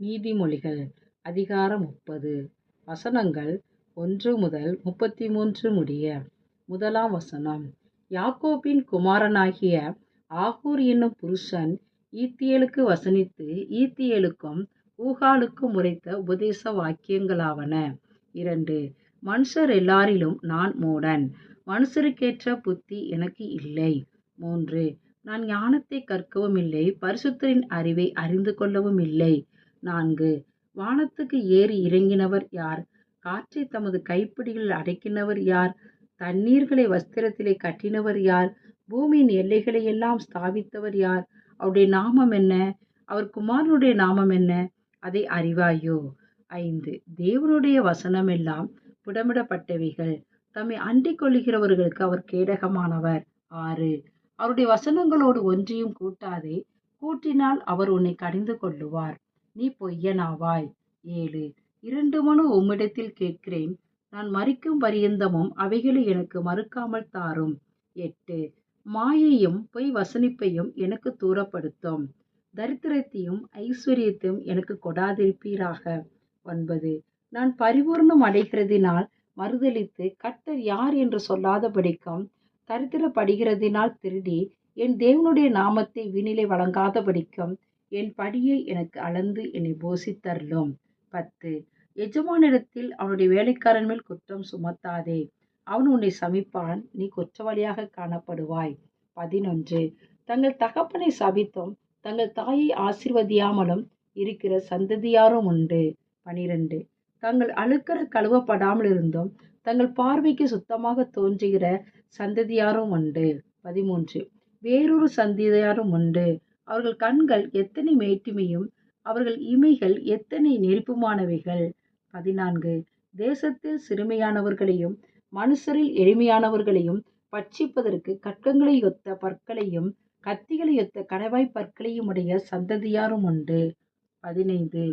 நீதிமொழிகள் அதிகாரம் 30 வசனங்கள் 1 முதல் 33 முடிய. 1ஆம் வசனம். யாக்கோபின் குமாரனாகிய ஆகூர் என்னும் புருஷன் ஈத்தியேலுக்கு வசனித்து ஈத்தியேலுக்கும் ஊகாலுக்கும் உரைத்த உபதேச வாக்கியங்களாவன. 2. மனுஷர் எல்லாரிலும் நான் மூடன், மனுஷருக்கேற்ற புத்தி எனக்கு இல்லை. 3. நான் ஞானத்தை கற்கவும் இல்லை, பரிசுத்தரின் அறிவை அறிந்து கொள்ளவும் இல்லை. 4. வானத்துக்கு ஏறி இறங்கினவர் யார்? காற்றை தமது கைப்பிடிகளில் அடக்கினவர் யார்? தண்ணீர்களை வஸ்திரத்திலே கட்டினவர் யார்? பூமியின் எல்லைகளை எல்லாம் ஸ்தாபித்தவர் யார்? அவருடைய நாமம் என்ன? அவர் குமாரனுடைய நாமம் என்ன? அதை அறிவாயோ? 5. தேவனுடைய வசனமெல்லாம் புடமிடப்பட்டவைகள், தம்மை அண்டிக் கொள்ளுகிறவர்களுக்கு அவர் கேடகமானவர். 6. அவருடைய வசனங்களோடு ஒன்றையும் கூட்டாதே, கூட்டினால் அவர் உன்னை கடிந்து கொள்ளுவார், நீ பொய்யனாவாய். 7. 2 மனு உம்மிடத்தில் கேட்கிறேன், நான் மரிக்கும் பரியந்தமும் அவைகளை எனக்கு மறுக்காமல் தாரும். 8. மாயையும் பொய் வசனிப்பையும் எனக்கு தூரப்படுத்தும், தரித்திரத்தையும் ஐஸ்வர்யத்தையும் எனக்கு கொடாதிருப்பீராக. 9. நான் பரிபூர்ணம் அடைகிறதினால் மறுதலித்து கர்த்தர் யார் என்று சொல்லாதபடிக்கும், தரித்திரப்படுகிறதினால் திருடி என் தேவனுடைய நாமத்தை வீணிலே வழங்காதபடிக்கும் என் படியை எனக்கு அளந்து என்னை போஷித்தருளும். 10. எஜமானிடத்தில் அவனுடைய வேலைக்காரன் மேல் குற்றம் சுமத்தாதே, அவன் உன்னை சமிப்பான், நீ குற்றவாளியாக காணப்படுவாய். 11. தங்கள் தகப்பனை சபித்தும் தங்கள் தாயை ஆசீர்வதியாமலும் இருக்கிற சந்ததியாரும் உண்டு. 12. தங்கள் அழுக்கற கழுவப்படாமல் இருந்தும் தங்கள் பார்வைக்கு சுத்தமாக தோன்றுகிற சந்ததியாரும் உண்டு. 13. வேறொரு சந்ததியாரும் உண்டு, அவர்கள் கண்கள் எத்தனை மேட்டிமையும் அவர்கள் இமைகள் எத்தனை நெருப்புமானவைகள். 14. தேசத்தில் சிறுமையானவர்களையும் மனுஷரில் எளிமையானவர்களையும் பட்சிப்பதற்கு கற்கங்களை ஒத்த பற்களையும் கத்திகளை ஒத்த கடைவாய் பற்களையும் உடைய சந்ததியாரும் உண்டு. 15.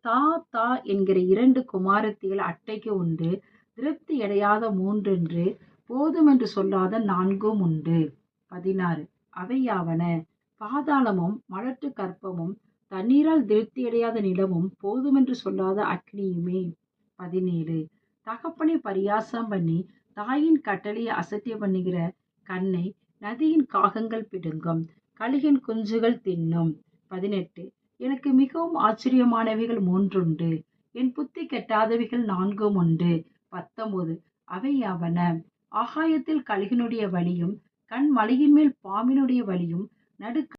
தா தா என்கிற 2 குமாரத்திகள் அட்டைக்கு உண்டு, திருப்தி அடையாத 3 என்று போதும் என்று சொல்லாத 4 உண்டு. 16. அவையாவன, பாதாளமும் மலட்டு கற்பமும் தண்ணீரால் திருப்தியடையாத நிலமும் போதுமென்று சொல்லாத அக்னியுமே. 17. தகப்பனை பரியாசம் பண்ணி தாயின் கட்டளையை அசட்டிய பண்ணுகிற கண்ணை நதியின் காகங்கள் பிடுங்கும், கழுகின் குஞ்சுகள் தின்னும். 18. எனக்கு மிகவும் ஆச்சரியமானவைகள் 3 உண்டு, என் புத்தி கெட்டாதவைகள் 4 உண்டு. 19. அவையாவன, ஆகாயத்தில் கழுகினுடைய வழியும் கண் மலையின் மேல் பாம்பினுடைய வழியும் நடு